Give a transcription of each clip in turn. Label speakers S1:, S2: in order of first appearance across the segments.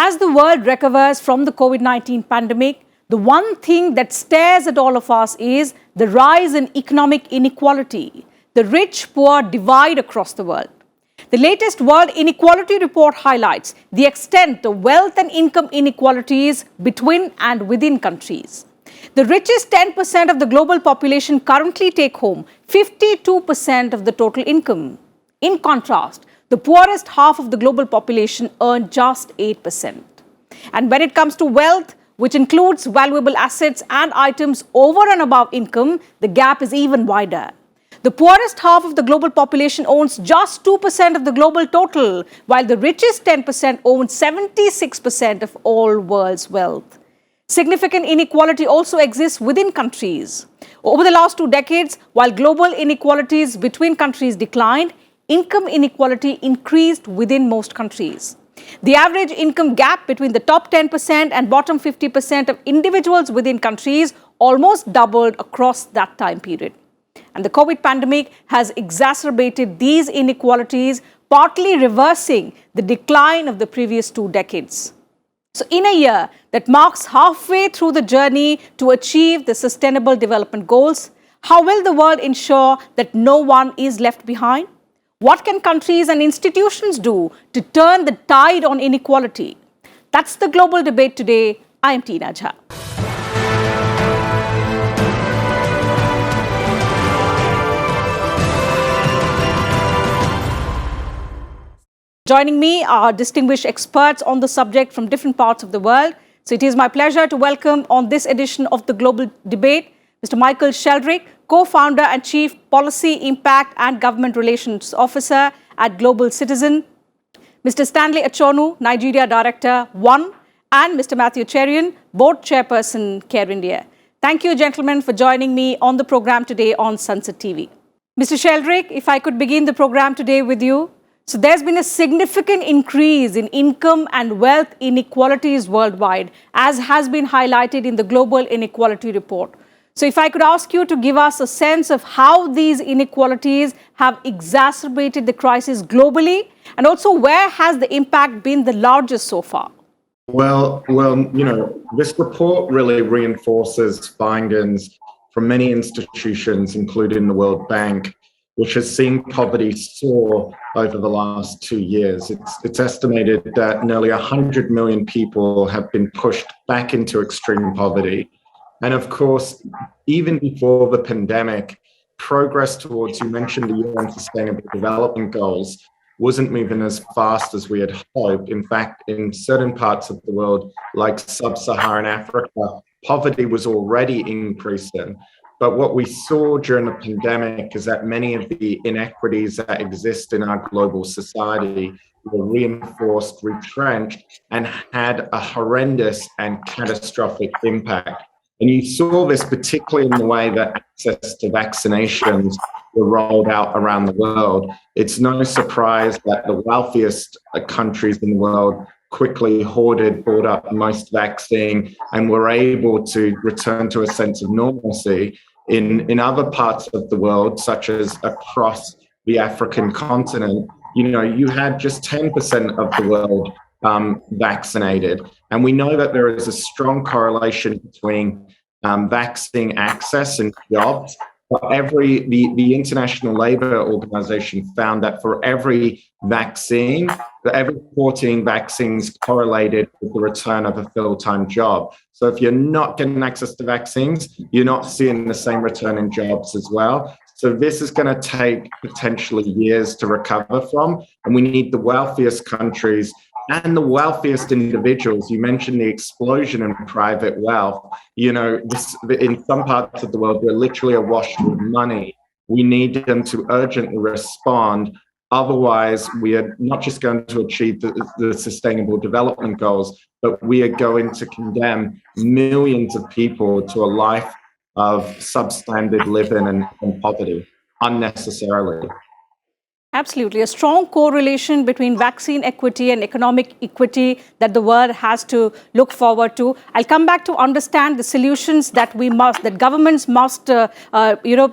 S1: As the world recovers from the COVID-19 pandemic, the one thing that stares at all of us is the rise in economic inequality, the rich-poor divide across the world. The latest World Inequality Report highlights the extent of wealth and income inequalities between and within countries. The richest 10% of the global population currently take home 52% of the total income. In contrast, the poorest half of the global population earn just 8%. And when it comes to wealth, which includes valuable assets and items over and above income, the gap is even wider. The poorest half of the global population owns just 2% of the global total, while the richest 10% owns 76% of all world's wealth. Significant inequality also exists within countries. Over the last 2 decades, while global inequalities between countries declined, income inequality increased within most countries. The average income gap between the top 10% and bottom 50% of individuals within countries almost doubled across that time period. And the COVID pandemic has exacerbated these inequalities, partly reversing the decline of the previous 2 decades. So in a year that marks halfway through the journey to achieve the Sustainable Development Goals, how will the world ensure that no one is left behind? What can countries and institutions do to turn the tide on inequality? That's the global debate today. I am Teena Jha. Joining me are distinguished experts on the subject from different parts of the world. So it is my pleasure to welcome on this edition of the global debate, Mr. Michael Sheldrick, co-founder and Chief Policy Impact and Government Relations Officer at Global Citizen, Mr. Stanley Achonu, Nigeria Director 1, and Mr. Mathew Cherian, Board Chairperson, Care India. Thank you, gentlemen, for joining me on the program today on Sansad TV. Mr. Sheldrick, if I could begin the program today with you. So there's been a significant increase in income and wealth inequalities worldwide, as has been highlighted in the Global Inequality Report. So if I could ask you to give us a sense of how these inequalities have exacerbated the crisis globally, and also where has the impact been the largest so far?
S2: Well, this report really reinforces findings from many institutions, including the World Bank, which has seen poverty soar over the last 2 years. It's estimated that nearly 100 million people have been pushed back into extreme poverty. And of course, even before the pandemic, progress towards, you mentioned the UN Sustainable Development Goals, wasn't moving as fast as we had hoped. In fact, in certain parts of the world, like Sub-Saharan Africa, poverty was already increasing. But what we saw during the pandemic is that many of the inequities that exist in our global society were reinforced, retrenched, and had a horrendous and catastrophic impact. And you saw this particularly in the way that access to vaccinations were rolled out around the world. It's no surprise that the wealthiest countries in the world quickly bought up most vaccine, and were able to return to a sense of normalcy. In other parts of the world, such as across the African continent, you had just 10% of the world vaccinated. And we know that there is a strong correlation between vaccine access and jobs. The International Labour Organization found that for every vaccine, every 14 vaccines correlated with the return of a full-time job. So if you're not getting access to vaccines, you're not seeing the same return in jobs as well. So this is going to take potentially years to recover from, and we need the wealthiest countries and the wealthiest individuals. You mentioned the explosion in private wealth. In some parts of the world, we're literally awash with money. We need them to urgently respond. Otherwise, we are not just going to achieve the Sustainable Development Goals, but we are going to condemn millions of people to a life of substandard living and poverty unnecessarily.
S1: Absolutely. A strong correlation between vaccine equity and economic equity that the world has to look forward to. I'll come back to understand the solutions that governments must,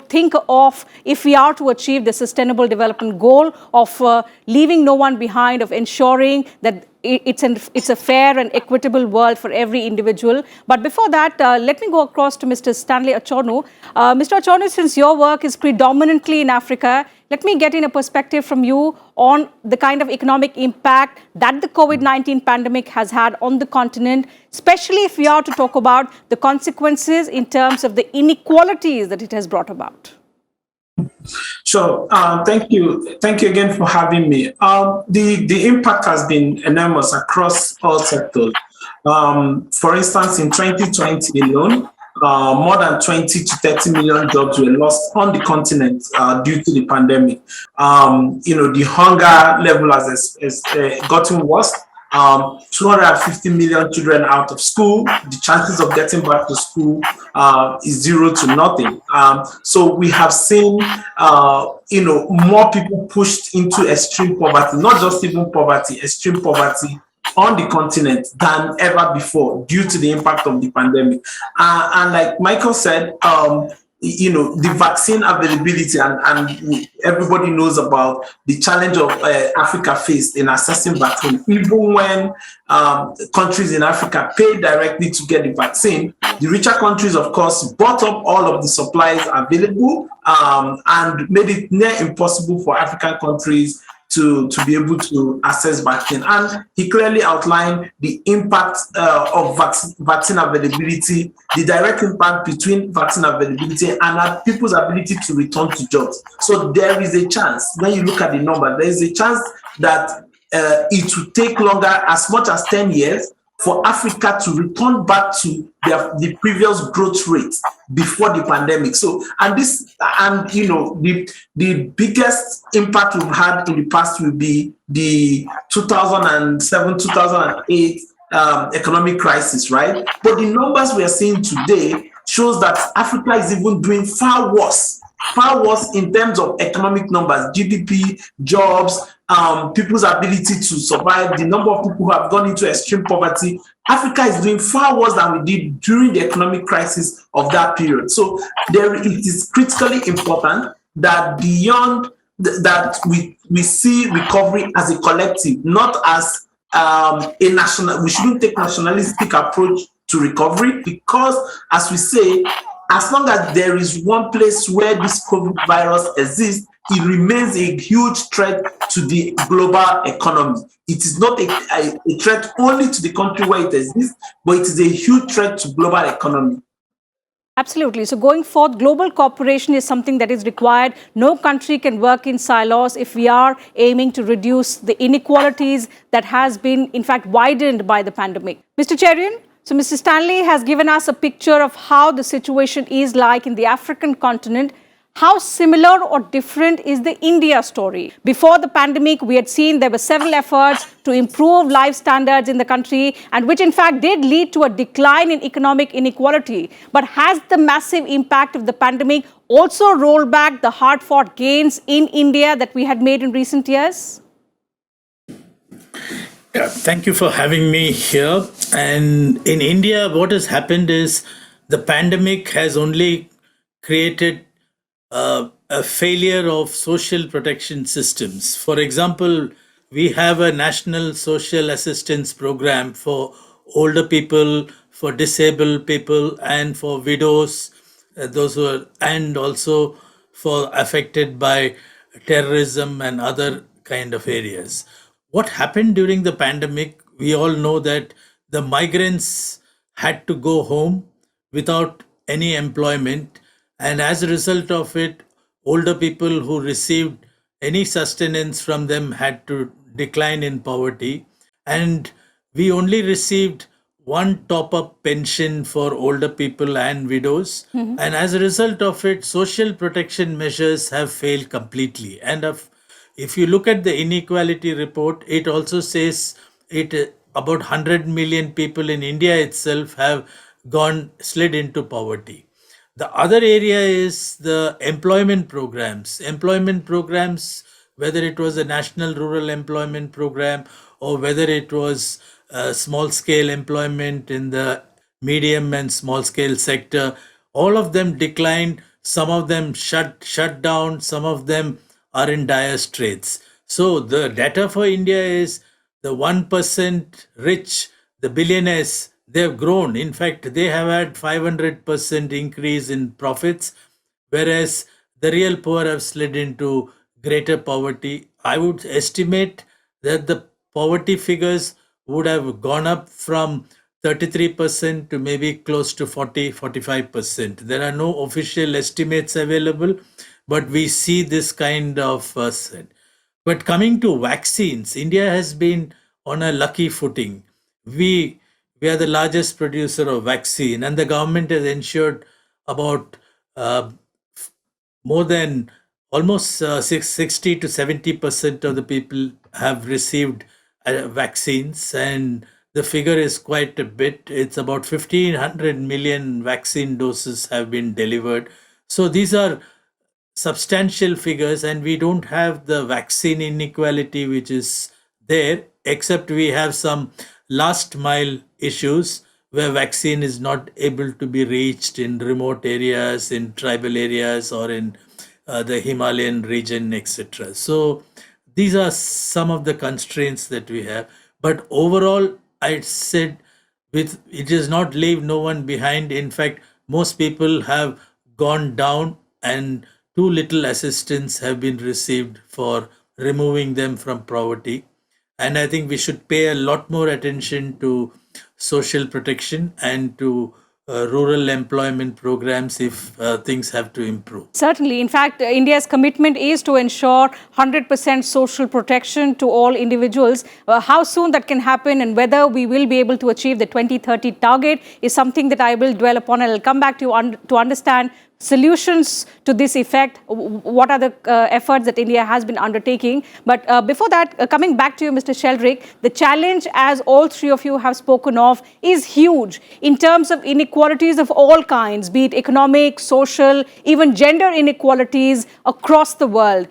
S1: think of if we are to achieve the Sustainable Development Goal of leaving no one behind, of ensuring that it's a fair and equitable world for every individual. But before that, let me go across to Mr. Stanley Achonu. Mr. Achonu, since your work is predominantly in Africa, let me get in a perspective from you on the kind of economic impact that the COVID-19 pandemic has had on the continent, especially if we are to talk about the consequences in terms of the inequalities that it has brought about.
S3: Sure. Thank you. Thank you again for having me. The impact has been enormous across all sectors. For instance, in 2020 alone, more than 20 to 30 million jobs were lost on the continent due to the pandemic. The hunger level has gotten worse. 250 million children out of school. The chances of getting back to school is 0 to nothing. So we have seen, more people pushed into extreme poverty, not just even poverty, extreme poverty on the continent than ever before due to the impact of the pandemic. And like Michael said, the vaccine availability, and everybody knows about the challenge of Africa faced in accessing vaccine. Even when countries in Africa pay directly to get the vaccine, the richer countries, of course, bought up all of the supplies available and made it near impossible for African countries to be able to access vaccine. And he clearly outlined the impact of vaccine availability, the direct impact between vaccine availability and people's ability to return to jobs. So there is a chance, when you look at the number, there is a chance that it will take longer, as much as 10 years, for Africa to return back to the previous growth rate before the pandemic. So, the biggest impact we've had in the past will be the 2007, 2008 economic crisis, right? But the numbers we are seeing today shows that Africa is even doing far worse in terms of economic numbers, GDP, jobs, people's ability to survive, the number of people who have gone into extreme poverty. Africa is doing far worse than we did during the economic crisis of that period. So it is critically important that beyond that we see recovery as a collective, not as a national. We shouldn't take nationalistic approach to recovery, because, as we say, as long as there is one place where this COVID virus exists, it remains a huge threat to the global economy. It is not a threat only to the country where it exists, but it is a huge threat to global economy.
S1: Absolutely. So going forth, global cooperation is something that is required. No country can work in silos if we are aiming to reduce the inequalities that has been, in fact, widened by the pandemic. Mr. Cherian? So Mr. Stanley has given us a picture of how the situation is like in the African continent. How similar or different is the India story? Before the pandemic, we had seen there were several efforts to improve life standards in the country, and which in fact did lead to a decline in economic inequality. But has the massive impact of the pandemic also rolled back the hard-fought gains in India that we had made in recent years?
S4: Yeah, thank you for having me here. And in India, what has happened is the pandemic has only created a failure of social protection systems. For example, we have a national social assistance program for older people, for disabled people, and for widows, those who are, and also for affected by terrorism and other kind of areas. What happened during the pandemic, we all know that the migrants had to go home without any employment, and as a result of it, older people who received any sustenance from them had to decline in poverty, and we only received one top-up pension for older people and widows. And as a result of it, social protection measures have failed completely. And if you look at the inequality report, it also says about 100 million people in India itself have slid into poverty. The other area is the employment programs. Employment programs, whether it was a national rural employment program or whether it was small-scale employment in the medium and small-scale sector, all of them declined. Some of them shut down. Some of them are in dire straits. So the data for India is the 1% rich, the billionaires, they've grown. In fact, they have had 500% increase in profits, whereas the real poor have slid into greater poverty. I would estimate that the poverty figures would have gone up from 33% to maybe close to 45%. There are no official estimates available, but we see this kind of trend. But coming to vaccines, India has been on a lucky footing. We are the largest producer of vaccine, and the government has ensured about more than almost 60 to 70% of the people have received vaccines, and the figure is quite a bit. It's about 1,500 million vaccine doses have been delivered. So these are substantial figures, and we don't have the vaccine inequality which is there, except we have some last mile issues where vaccine is not able to be reached in remote areas, in tribal areas, or in the Himalayan region, etc. So these are some of the constraints that we have. But overall, I said, it does not leave no one behind. In fact, most people have gone down, and too little assistance have been received for removing them from poverty. And I think we should pay a lot more attention to social protection and to rural employment programs if things have to improve.
S1: Certainly. In fact, India's commitment is to ensure 100% social protection to all individuals. How soon that can happen and whether we will be able to achieve the 2030 target is something that I will dwell upon, and I'll come back to you to understand solutions to this effect. What are the efforts that India has been undertaking? But before that, coming back to you, Mr. Sheldrick, the challenge, as all three of you have spoken of, is huge in terms of inequalities of all kinds, be it economic, social, even gender inequalities across the world.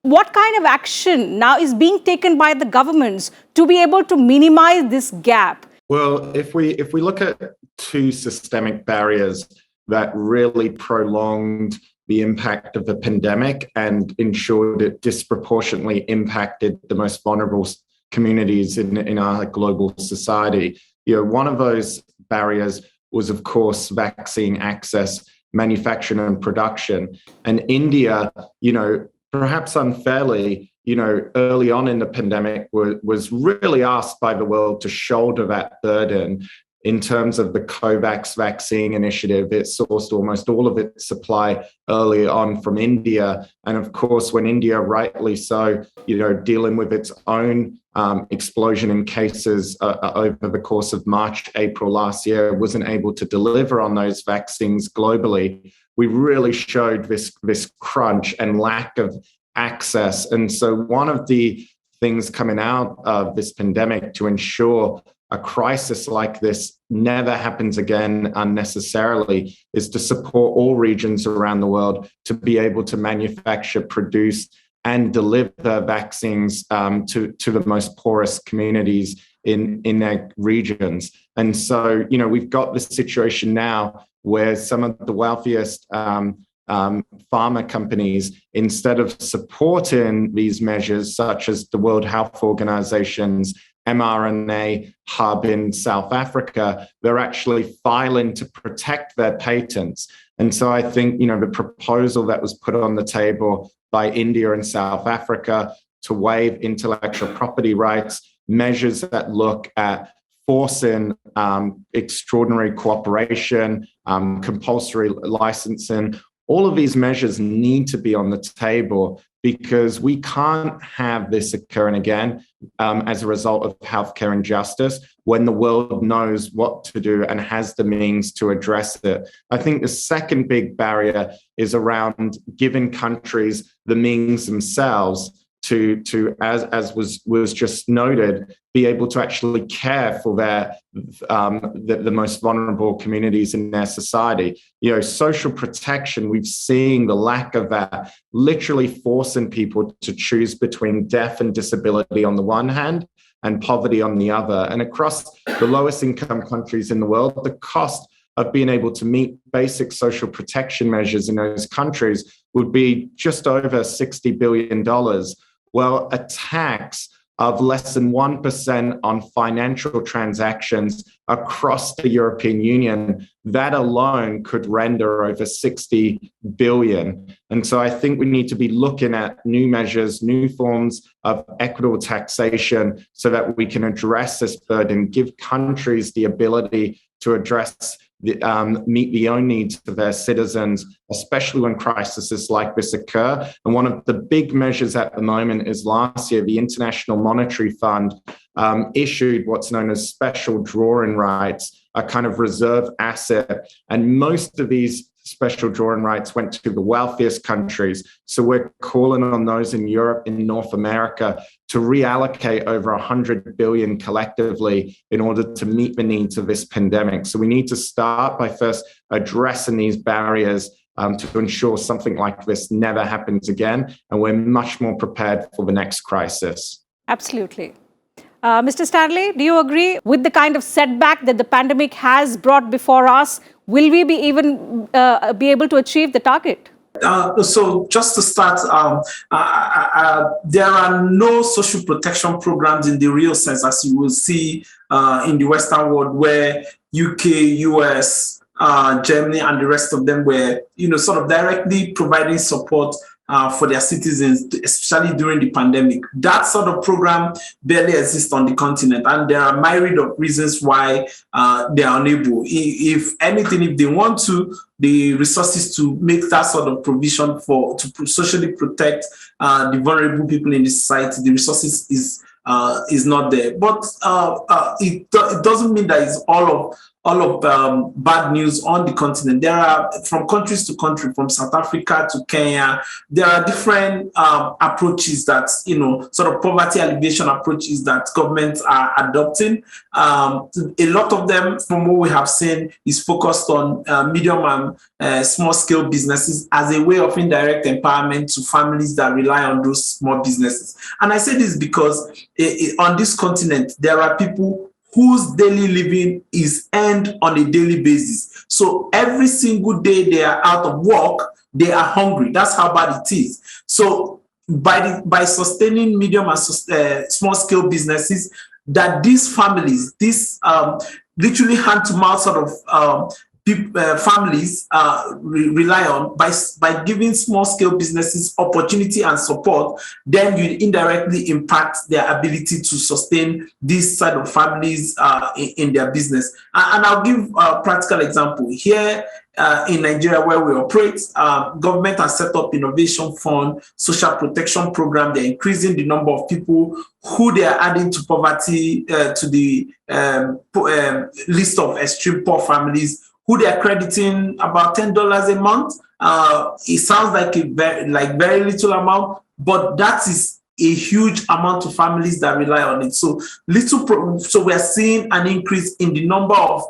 S1: What kind of action now is being taken by the governments to be able to minimize this gap?
S2: Well, if we look at two systemic barriers that really prolonged the impact of the pandemic and ensured it disproportionately impacted the most vulnerable communities in our global society. One of those barriers was, of course, vaccine access, manufacturing and production. And India, perhaps unfairly, early on in the pandemic was really asked by the world to shoulder that burden. In terms of the COVAX vaccine initiative, it sourced almost all of its supply early on from India. And of course, when India, rightly so, dealing with its own explosion in cases over the course of March, April last year, wasn't able to deliver on those vaccines globally, we really showed this crunch and lack of access. And so one of the things coming out of this pandemic to ensure a crisis like this never happens again unnecessarily is to support all regions around the world to be able to manufacture, produce, and deliver vaccines to the most poorest communities in their regions. And so, we've got this situation now where some of the wealthiest pharma companies, instead of supporting these measures, such as the World Health Organization's mRNA hub in South Africa, they're actually filing to protect their patents. And so I think, the proposal that was put on the table by India and South Africa to waive intellectual property rights, measures that look at forcing extraordinary cooperation, compulsory licensing, all of these measures need to be on the table because we can't have this occurring again as a result of healthcare injustice when the world knows what to do and has the means to address it. I think the second big barrier is around giving countries the means themselves to as was just noted, be able to actually care for the most vulnerable communities in their society. Social protection, we've seen the lack of that, literally forcing people to choose between death and disability on the one hand and poverty on the other. And across the lowest income countries in the world, the cost of being able to meet basic social protection measures in those countries would be just over $60 billion. Well, a tax of less than 1% on financial transactions across the European Union, that alone could render over 60 billion. And so I think we need to be looking at new measures, new forms of equitable taxation so that we can address this burden, give countries the ability to address meet the own needs of their citizens, especially when crises like this occur. And one of the big measures at the moment is last year, the International Monetary Fund issued what's known as special drawing rights, a kind of reserve asset. And most of these special drawing rights went to the wealthiest countries. So we're calling on those in Europe, in North America, to reallocate over 100 billion collectively in order to meet the needs of this pandemic. So we need to start by first addressing these barriers to ensure something like this never happens again. And we're much more prepared for the next crisis.
S1: Absolutely. Mr. Stanley, do you agree with the kind of setback that the pandemic has brought before us? Will we be able to achieve the target?
S3: So just to start, there are no social protection programs in the real sense, as you will see in the Western world, where UK, US, Germany, and the rest of them were, sort of directly providing support for their citizens, especially during the pandemic. That sort of program barely exists on the continent, and there are myriad of reasons why they are unable. If anything, if they want to, the resources to make that sort of provision to socially protect the vulnerable people in the society, the resources is not there. But it doesn't mean that it's all of bad news on the continent. There are, from countries to country, from South Africa to Kenya, there are different approaches that, sort of poverty alleviation approaches that governments are adopting. A lot of them, from what we have seen, is focused on medium and small-scale businesses as a way of indirect empowerment to families that rely on those small businesses. And I say this because on this continent, there are people whose daily living is earned on a daily basis. So every single day they are out of work, they are hungry. That's how bad it is. So by sustaining medium and small-scale businesses, that these families, literally hand-to-mouth sort of families rely on, by giving small-scale businesses opportunity and support, then you indirectly impact their ability to sustain this side of families in their business. And I'll give a practical example. Here in Nigeria, where we operate, government has set up Innovation Fund, social protection program. They're increasing the number of people who they are adding to poverty, to the list of extreme poor families, who they are crediting about $10 a month. It sounds like very little amount, but that is a huge amount of families that rely on it. So we are seeing an increase in the number of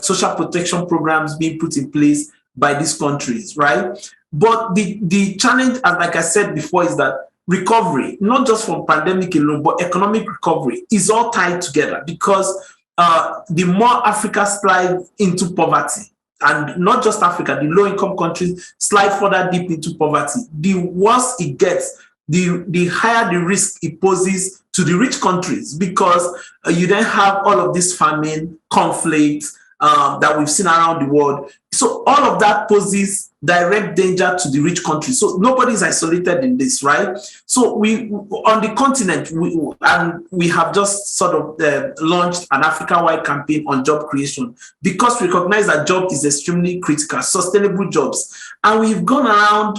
S3: social protection programs being put in place by these countries, right? But the challenge, like I said before, is that recovery, not just from pandemic alone, but economic recovery, is all tied together, because the more Africa slides into poverty, and not just Africa, the low-income countries slide further deep into poverty, the worse it gets, the higher the risk it poses to the rich countries, because you then have all of this famine, conflict that we've seen around the world. So all of that poses direct danger to the rich countries. So nobody is isolated in this, right? So we, on the continent, we have just sort of launched an Africa-wide campaign on job creation, because we recognize that job is extremely critical, sustainable jobs. And we've gone around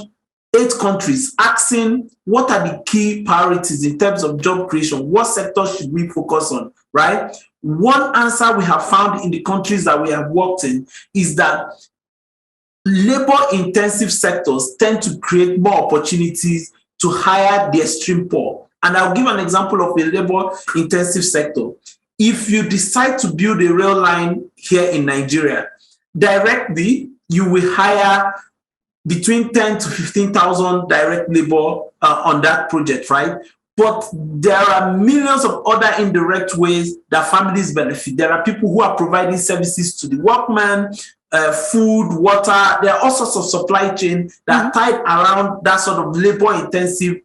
S3: 8 countries asking what are the key priorities in terms of job creation, what sectors should we focus on, right? One answer we have found in the countries that we have worked in is that labor-intensive sectors tend to create more opportunities to hire the extreme poor. And I'll give an example of a labor-intensive sector. If you decide to build a rail line here in Nigeria, directly you will hire between 10 to 15,000 direct labor on that project, right? But there are millions of other indirect ways that families benefit. There are people who are providing services to the workman, food, water. There are all sorts of supply chain that are tied around that sort of labor-intensive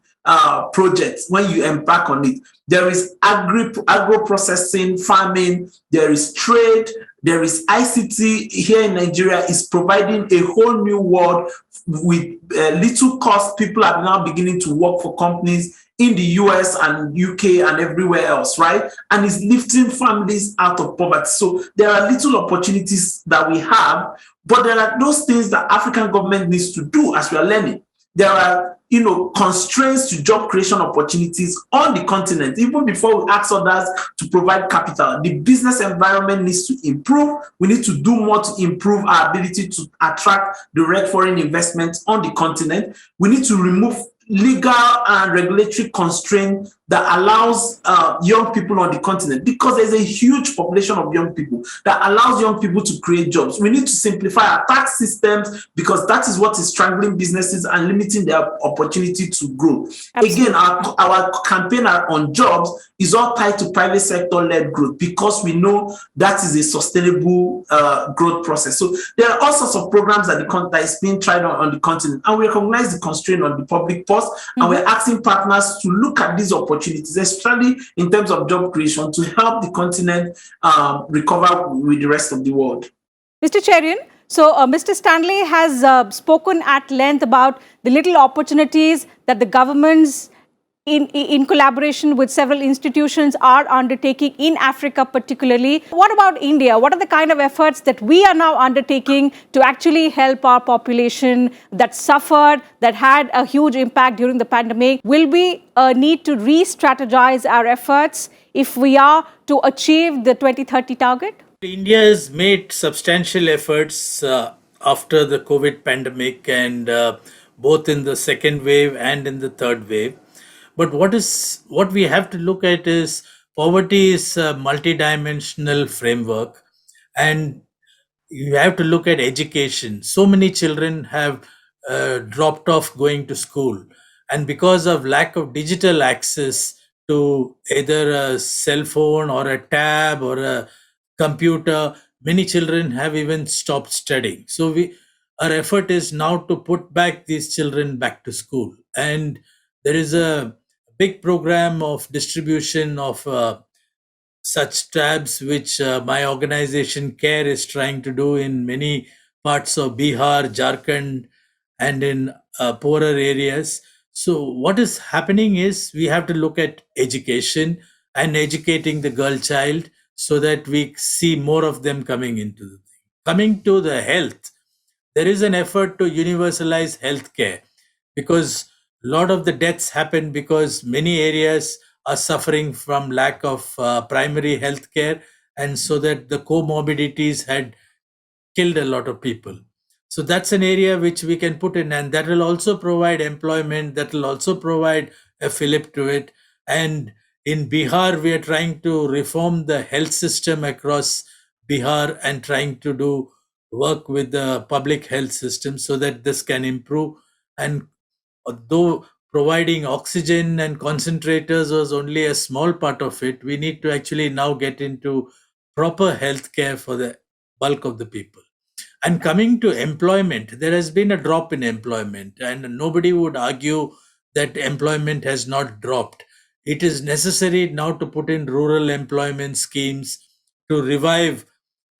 S3: projects when you embark on it. There is agro-processing, farming, there is trade, there is ICT here in Nigeria is providing a whole new world with little cost. People are now beginning to work for companies in the US and UK and everywhere else, right? And it's lifting families out of poverty. So there are little opportunities that we have, but there are those things that African government needs to do as we are learning. There are, constraints to job creation opportunities on the continent. Even before we ask others to provide capital, the business environment needs to improve. We need to do more to improve our ability to attract direct foreign investments on the continent. We need to remove legal and regulatory constraint that allows young people on the continent, because there's a huge population of young people that allows young people to create jobs. We need to simplify our tax systems, because that is what is strangling businesses and limiting their opportunity to grow. Absolutely. Again, our campaign on jobs is all tied to private sector-led growth, because we know that is a sustainable growth process. So there are all sorts of programs that is being tried on the continent, and we recognize the constraint on the public purse, and we're asking partners to look at these opportunities, especially in terms of job creation, to help the continent recover with the rest of the world.
S1: Mr. Cherian, so Mr. Stanley has spoken at length about the little opportunities that the governments in collaboration with several institutions are undertaking in Africa particularly. What about India? What are the kind of efforts that we are now undertaking to actually help our population that suffered, that had a huge impact during the pandemic? Will we need to re-strategize our efforts if we are to achieve the 2030 target?
S4: India has made substantial efforts after the COVID pandemic, and both in the second wave and in the third wave. But what we have to look at is poverty is a multidimensional framework, and you have to look at education. So many children have dropped off going to school, and because of lack of digital access to either a cell phone or a tab or a computer, many children have even stopped studying. So our effort is now to put back these children back to school, and there is a big program of distribution of such tabs, which my organization CARE is trying to do in many parts of Bihar, Jharkhand, and in poorer areas. So what is happening is we have to look at education and educating the girl child so that we see more of them coming into the thing. Coming to the health, there is an effort to universalize healthcare, because a lot of the deaths happen because many areas are suffering from lack of primary health care, and so that the comorbidities had killed a lot of people. So that's an area which we can put in, and that will also provide employment, that will also provide a fillip to it. And in Bihar, we are trying to reform the health system across Bihar and trying to do work with the public health system so that this can improve. And though providing oxygen and concentrators was only a small part of it, we need to actually now get into proper health care for the bulk of the people. And coming to employment, there has been a drop in employment, and nobody would argue that employment has not dropped. It is necessary now to put in rural employment schemes to revive,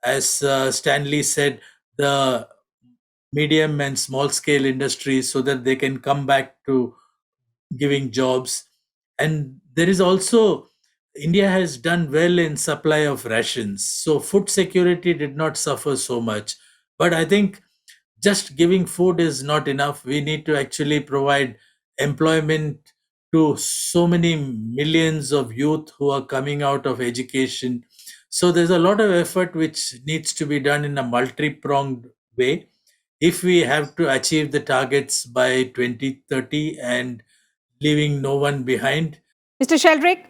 S4: as Stanley said, the medium and small scale industries so that they can come back to giving jobs. And there is also, India has done well in supply of rations. So food security did not suffer so much. But I think just giving food is not enough. We need to actually provide employment to so many millions of youth who are coming out of education. So there's a lot of effort which needs to be done in a multi-pronged way if we have to achieve the targets by 2030 and leaving no one behind.
S1: Mr. Sheldrick,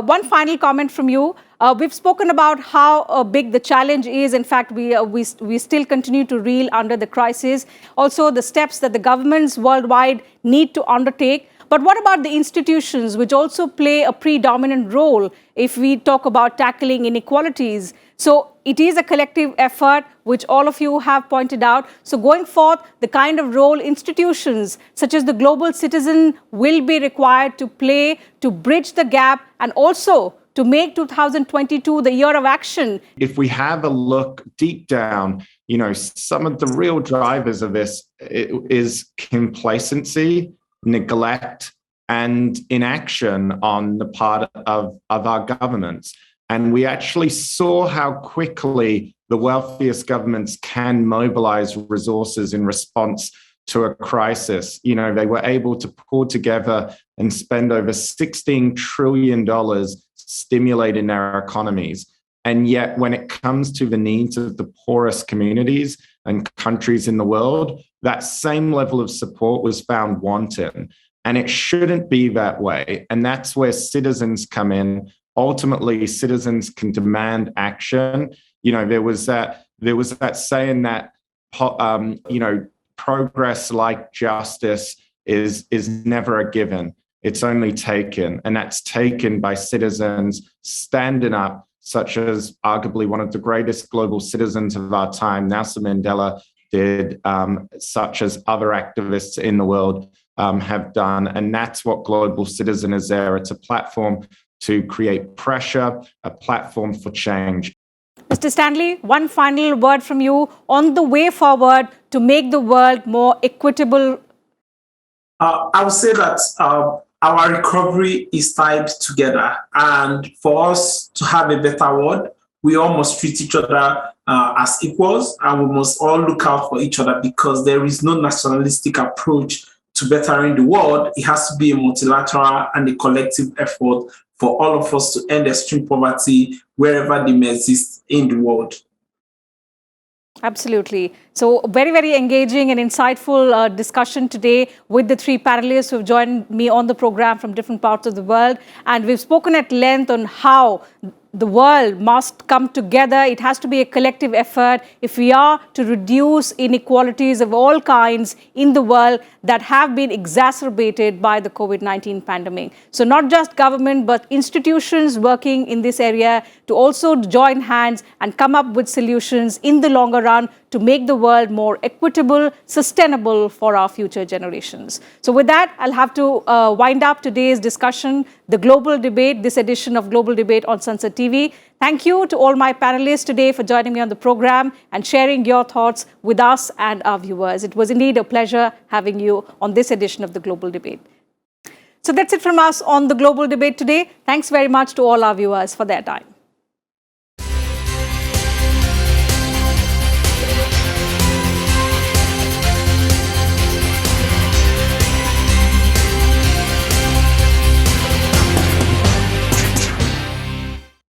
S1: one final comment from you. We've spoken about how big the challenge is. In fact, we still continue to reel under the crisis. Also, the steps that the governments worldwide need to undertake. But what about the institutions which also play a predominant role if we talk about tackling inequalities? So it is a collective effort, which all of you have pointed out. So going forth, the kind of role institutions such as the Global Citizen will be required to play to bridge the gap and also to make 2022 the year of action.
S2: If we have a look deep down, some of the real drivers of this is complacency, neglect, and inaction on the part of our governments. And we actually saw how quickly the wealthiest governments can mobilize resources in response to a crisis. They were able to pull together and spend over $16 trillion stimulating their economies. And yet, when it comes to the needs of the poorest communities and countries in the world, that same level of support was found wanting. And it shouldn't be that way. And that's where citizens come in. Ultimately, citizens can demand action. There was that saying that, progress like justice is never a given. It's only taken, and that's taken by citizens standing up, such as arguably one of the greatest global citizens of our time, Nelson Mandela, did, such as other activists in the world have done. And that's what Global Citizen is there. It's a platform to create pressure, a platform for change.
S1: Mr. Stanley, one final word from you on the way forward to make the world more equitable.
S3: I would say that our recovery is tied together. And for us to have a better world, we all must treat each other as equals, and we must all look out for each other, because there is no nationalistic approach to bettering the world. It has to be a multilateral and a collective effort for all of us to end extreme poverty wherever they may exist in the world.
S1: Absolutely. So very, very engaging and insightful discussion today with the three panelists who have joined me on the program from different parts of the world. And we've spoken at length on how the world must come together. It has to be a collective effort if we are to reduce inequalities of all kinds in the world that have been exacerbated by the COVID-19 pandemic. So not just government, but institutions working in this area to also join hands and come up with solutions in the longer run to make the world more equitable, sustainable for our future generations. So with that, I'll have to wind up today's discussion, the Global Debate, this edition of Global Debate on Sansad TV. Thank you to all my panelists today for joining me on the program and sharing your thoughts with us and our viewers. It was indeed a pleasure having you on this edition of the Global Debate. So that's it from us on the Global Debate today. Thanks very much to all our viewers for their time.